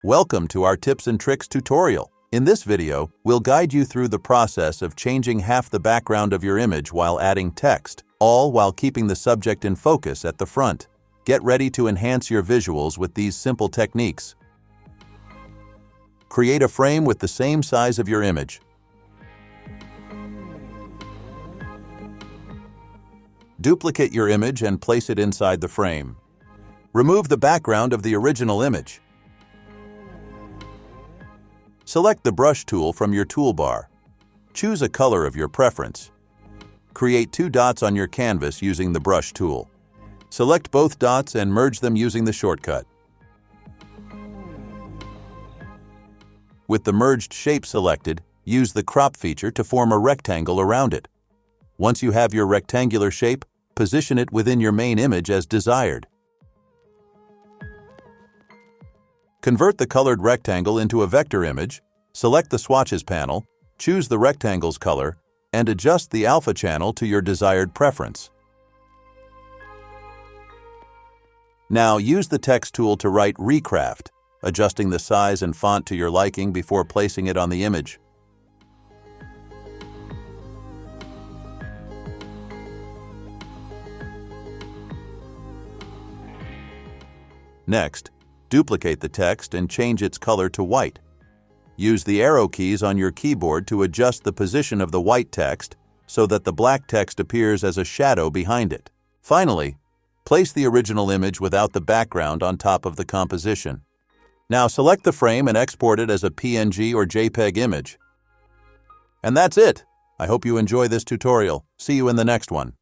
Welcome to our tips and tricks tutorial. In this video, we'll guide you through the process of changing half the background of your image while adding text, all while keeping the subject in focus at the front. Get ready to enhance your visuals with these simple techniques. Create a frame with the same size of your image. Duplicate your image and place it inside the frame. Remove the background of the original image. Select the brush tool from your toolbar. Choose a color of your preference. Create two dots on your canvas using the brush tool. Select both dots and merge them using the shortcut. With the merged shape selected, use the crop feature to form a rectangle around it. Once you have your rectangular shape, position it within your main image as desired. Convert the colored rectangle into a vector image, select the swatches panel, choose the rectangle's color, and adjust the alpha channel to your desired preference. Now use the text tool to write Recraft, adjusting the size and font to your liking before placing it on the image. Next, duplicate the text and change its color to white. Use the arrow keys on your keyboard to adjust the position of the white text so that the black text appears as a shadow behind it. Finally, place the original image without the background on top of the composition. Now select the frame and export it as a PNG or JPEG image. And that's it! I hope you enjoy this tutorial. See you in the next one.